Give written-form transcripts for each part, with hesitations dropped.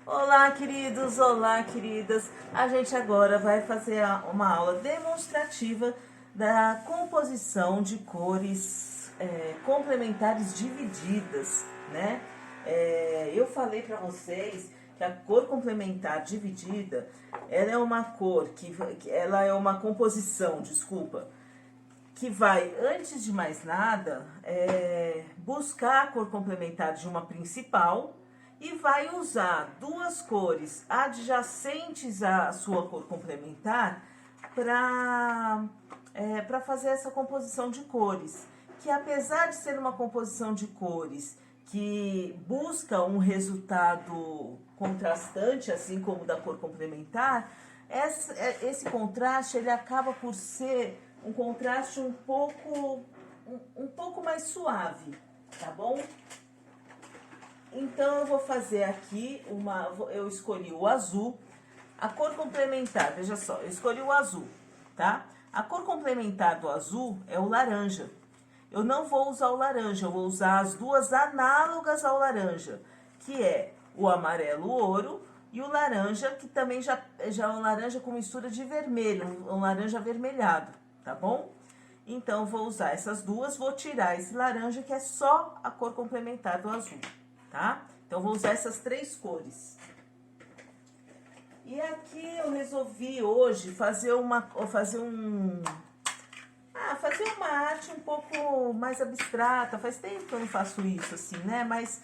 Olá, queridos, olá, queridas. A gente agora vai fazer uma aula demonstrativa da composição de cores complementares divididas, né? Eu falei para vocês que a cor complementar dividida, ela é uma cor ela é uma composição, desculpa, que vai, antes de mais nada, buscar a cor complementar de uma principal e vai usar duas cores adjacentes à sua cor complementar para fazer essa composição de cores. Que apesar de ser uma composição de cores que busca um resultado contrastante, assim como da cor complementar, esse contraste ele acaba por ser um contraste um pouco mais suave, tá bom? Então eu vou fazer aqui eu escolhi o azul, a cor complementar, veja só, eu escolhi o azul, tá? A cor complementar do azul é o laranja. Eu não vou usar o laranja, eu vou usar as duas análogas ao laranja, que é o amarelo ouro e o laranja, que também já é um laranja com mistura de vermelho, um laranja avermelhado, tá bom? Então, eu vou usar essas duas, vou tirar esse laranja, que é só a cor complementar do azul, tá? Então, eu vou usar essas três cores. E aqui eu resolvi hoje fazer fazer uma arte um pouco mais abstrata. Faz tempo que eu não faço isso, assim, né? Mas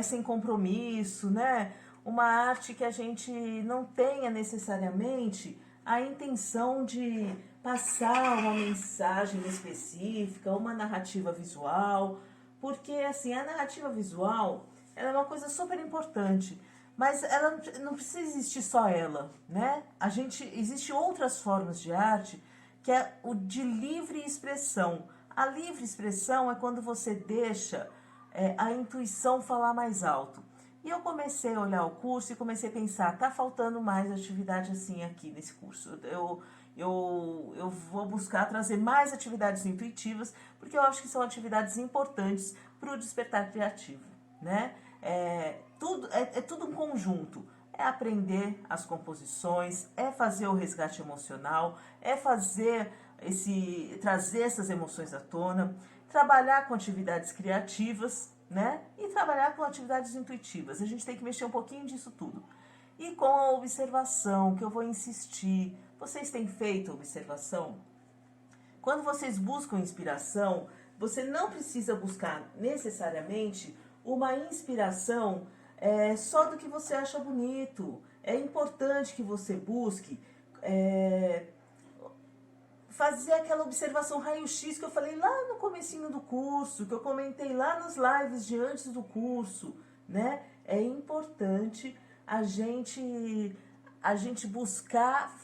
sem compromisso, né? Uma arte que a gente não tenha necessariamente a intenção de passar uma mensagem específica, uma narrativa visual, porque, assim, a narrativa visual, ela é uma coisa super importante, mas ela não precisa existir só ela, né? Existe outras formas de arte, que é o de livre expressão. A livre expressão é quando você deixa a intuição falar mais alto. E eu comecei a olhar o curso e comecei a pensar, tá faltando mais atividade assim aqui nesse curso. Eu vou buscar trazer mais atividades intuitivas, porque eu acho que são atividades importantes para o despertar criativo, né? É tudo um conjunto. É aprender as composições, é fazer o resgate emocional, é trazer essas emoções à tona, trabalhar com atividades criativas, né? E trabalhar com atividades intuitivas. A gente tem que mexer um pouquinho disso tudo. E com a observação, que eu vou insistir. Vocês têm feito observação? Quando vocês buscam inspiração, você não precisa buscar necessariamente uma inspiração só do que você acha bonito. É importante que você busque fazer aquela observação raio-x que eu falei lá no comecinho do curso, que eu comentei lá nas lives de antes do curso, né? É importante a gente buscar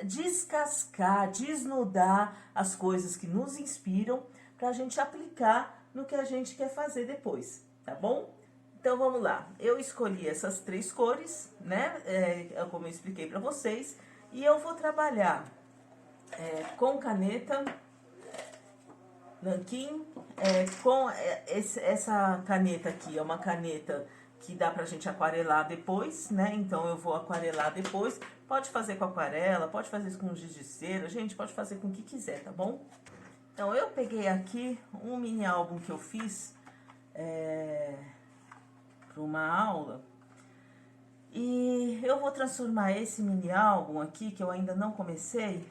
descascar, desnudar as coisas que nos inspiram para a gente aplicar no que a gente quer fazer depois, tá bom? Então vamos lá, eu escolhi essas três cores, né? Como eu expliquei para vocês, e eu vou trabalhar com caneta nanquim, essa caneta aqui é uma caneta que dá pra gente aquarelar depois, né? Então eu vou aquarelar depois. Pode fazer com aquarela, pode fazer com giz de cera, gente, pode fazer com o que quiser, tá bom? Então eu peguei aqui um mini álbum que eu fiz para uma aula. E eu vou transformar esse mini álbum aqui, que eu ainda não comecei,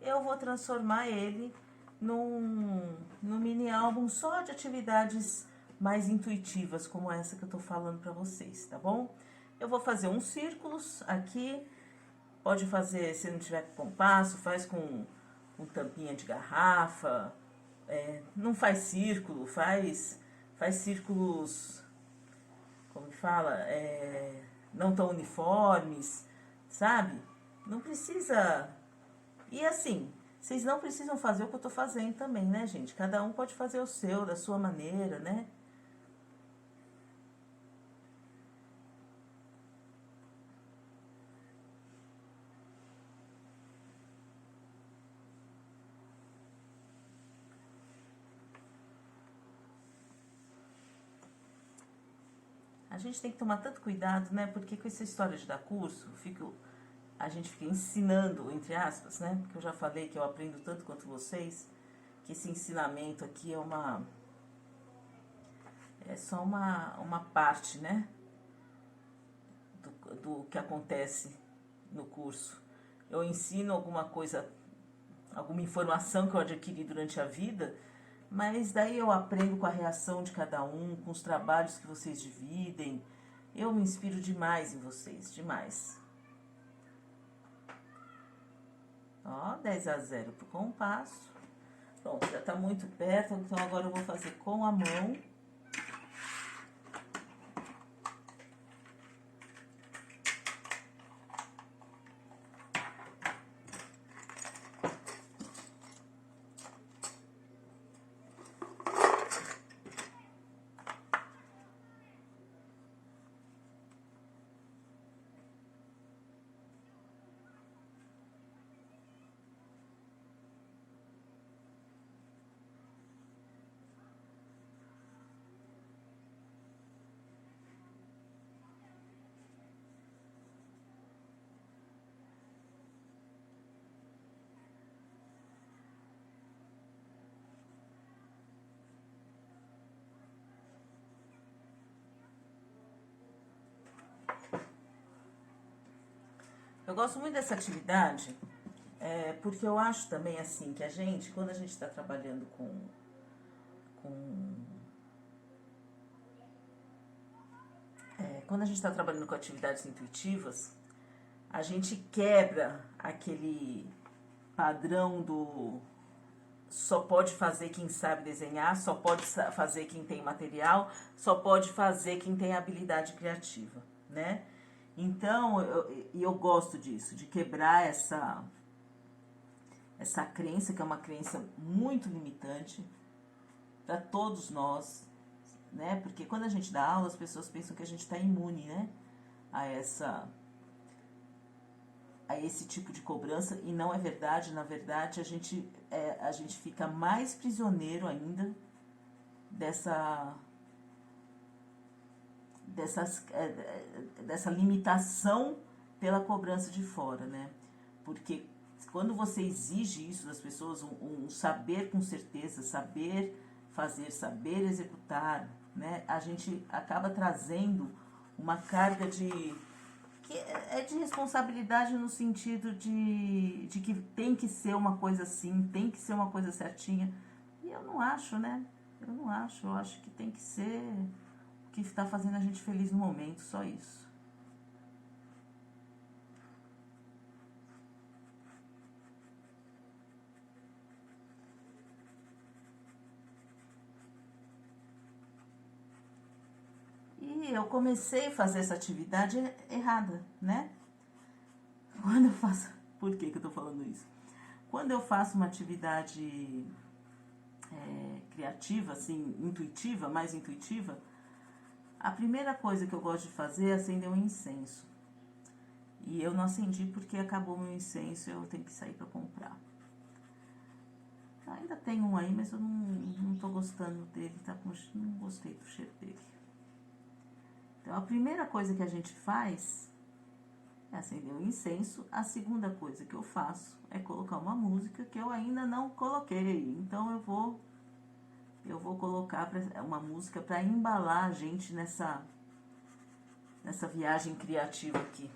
eu vou transformar ele num mini álbum só de atividades mais intuitivas, como essa que eu tô falando pra vocês, tá bom? Eu vou fazer uns círculos aqui, pode fazer, se não tiver compasso, faz com tampinha de garrafa, não faz círculo, faz círculos, como que fala, não tão uniformes, sabe? Não precisa. E assim, vocês não precisam fazer o que eu tô fazendo também, né, gente? Cada um pode fazer o seu, da sua maneira, né? gente tem que tomar tanto cuidado, né? Porque com essa história de dar curso, a gente fica ensinando, entre aspas, né? Porque eu já falei que eu aprendo tanto quanto vocês, que esse ensinamento aqui é só uma parte, né? Do que acontece no curso. Eu ensino alguma coisa, alguma informação que eu adquiri durante a vida, mas daí eu aprendo com a reação de cada um, com os trabalhos que vocês dividem. Eu me inspiro demais em vocês, demais. Ó, 10-0 pro compasso. Pronto, já tá muito perto, então agora eu vou fazer com a mão. Eu gosto muito dessa atividade, porque eu acho também assim, que a gente, quando a gente está trabalhando quando a gente está trabalhando com atividades intuitivas, a gente quebra aquele padrão do só pode fazer quem sabe desenhar, só pode fazer quem tem material, só pode fazer quem tem habilidade criativa, né? Então, eu gosto disso, de quebrar essa crença, que é uma crença muito limitante para todos nós, né? Porque quando a gente dá aula, as pessoas pensam que a gente está imune, né? A esse tipo de cobrança, e não é verdade. Na verdade, a gente fica mais prisioneiro ainda dessa limitação pela cobrança de fora, né? Porque quando você exige isso das pessoas, um saber com certeza, saber fazer, saber executar, né? A gente acaba trazendo uma carga de responsabilidade, no sentido de que tem que ser uma coisa assim, tem que ser uma coisa certinha. E eu não acho, né? Eu acho que tem que ser o que está fazendo a gente feliz no momento, só isso. E eu comecei a fazer essa atividade errada, né? Quando eu faço... Por que eu tô falando isso? Quando eu faço uma atividade criativa, assim, intuitiva, mais intuitiva, a primeira coisa que eu gosto de fazer é acender um incenso. E eu não acendi porque acabou meu incenso e eu tenho que sair para comprar. Ainda tem um aí, mas eu não tô gostando dele, não gostei do cheiro dele. Então, a primeira coisa que a gente faz é acender um incenso. A segunda coisa que eu faço é colocar uma música que eu ainda não coloquei. Então, eu vou colocar uma música para embalar a gente nessa viagem criativa aqui.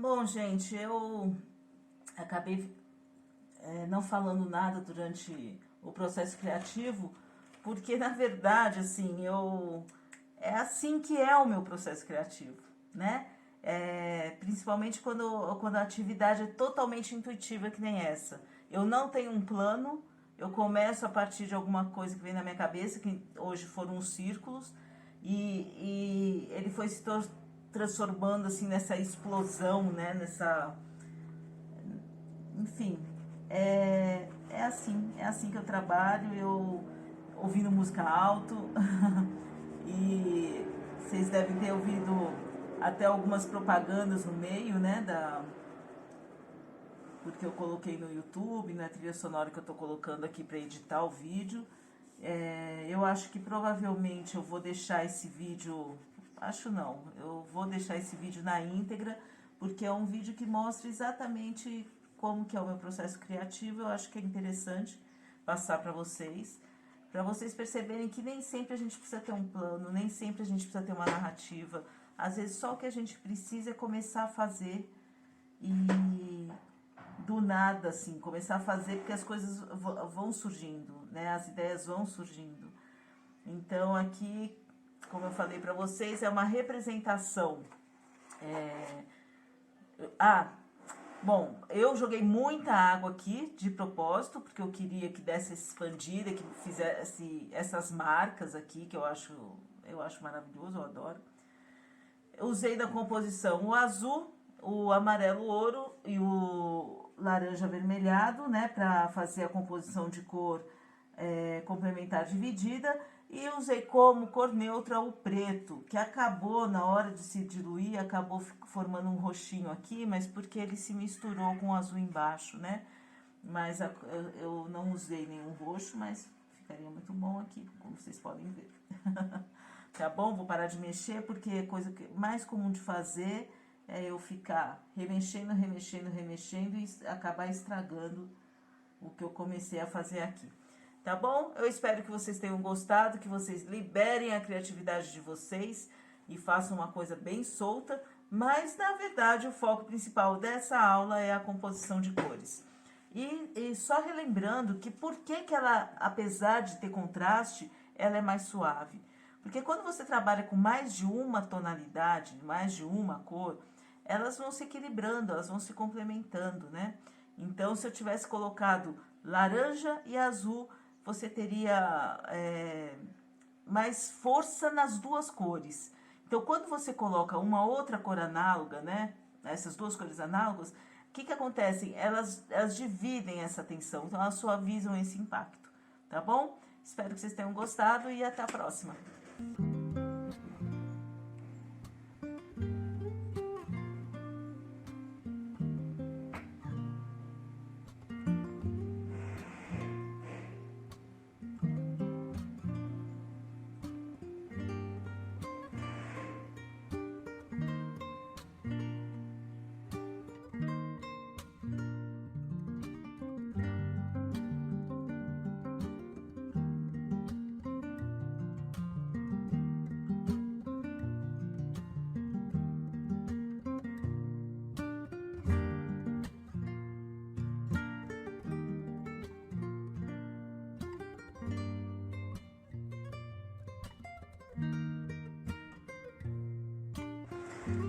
Bom, gente, eu acabei não falando nada durante o processo criativo, porque na verdade, assim, é assim que é o meu processo criativo, né? Principalmente quando a atividade é totalmente intuitiva, que nem essa. Eu não tenho um plano, eu começo a partir de alguma coisa que vem na minha cabeça, que hoje foram os círculos, e ele foi se transformando assim nessa explosão, né? Enfim, é assim que eu trabalho, eu ouvindo música alto, e vocês devem ter ouvido até algumas propagandas no meio, né, porque eu coloquei no YouTube, na trilha sonora que eu tô colocando aqui para editar o vídeo. Eu acho que provavelmente eu vou deixar esse vídeo, acho não, eu vou deixar esse vídeo na íntegra, porque é um vídeo que mostra exatamente como que é o meu processo criativo. Eu acho que é interessante passar para vocês perceberem que nem sempre a gente precisa ter um plano, nem sempre a gente precisa ter uma narrativa. Às vezes só o que a gente precisa é começar a fazer e do nada, assim, começar a fazer, porque as coisas vão surgindo, né? As ideias vão surgindo. Então aqui, como eu falei para vocês, é uma representação. Bom, eu joguei muita água aqui de propósito, porque eu queria que desse essa expandida, que fizesse essas marcas aqui, que eu acho maravilhoso, eu adoro. Eu usei da composição o azul, o amarelo ouro e o laranja avermelhado, né, para fazer a composição de cor complementar dividida. E usei como cor neutra o preto, que acabou, na hora de se diluir, acabou formando um roxinho aqui, mas porque ele se misturou com o azul embaixo, né? Mas eu não usei nenhum roxo, mas ficaria muito bom aqui, como vocês podem ver. Tá bom? Vou parar de mexer, porque a coisa mais comum de fazer é eu ficar remexendo e acabar estragando o que eu comecei a fazer aqui. Tá bom? Eu espero que vocês tenham gostado, que vocês liberem a criatividade de vocês e façam uma coisa bem solta, mas na verdade o foco principal dessa aula é a composição de cores. E só relembrando que por que ela, apesar de ter contraste, ela é mais suave? Porque quando você trabalha com mais de uma tonalidade, mais de uma cor, elas vão se equilibrando, elas vão se complementando, né? Então, se eu tivesse colocado laranja e azul, você teria mais força nas duas cores. Então, quando você coloca uma outra cor análoga, né? Essas duas cores análogas, o que acontece? Elas dividem essa tensão, então elas suavizam esse impacto, tá bom? Espero que vocês tenham gostado e até a próxima.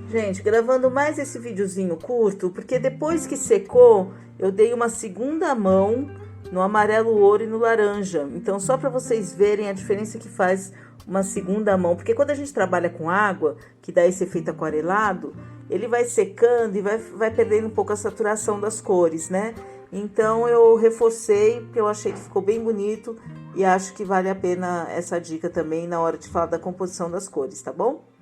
Gente, gravando mais esse videozinho curto, porque depois que secou, eu dei uma segunda mão no amarelo ouro e no laranja. Então, só para vocês verem a diferença que faz uma segunda mão. Porque quando a gente trabalha com água, que dá esse efeito aquarelado, ele vai secando e vai perdendo um pouco a saturação das cores, né? Então, eu reforcei, porque eu achei que ficou bem bonito e acho que vale a pena essa dica também na hora de falar da composição das cores, tá bom?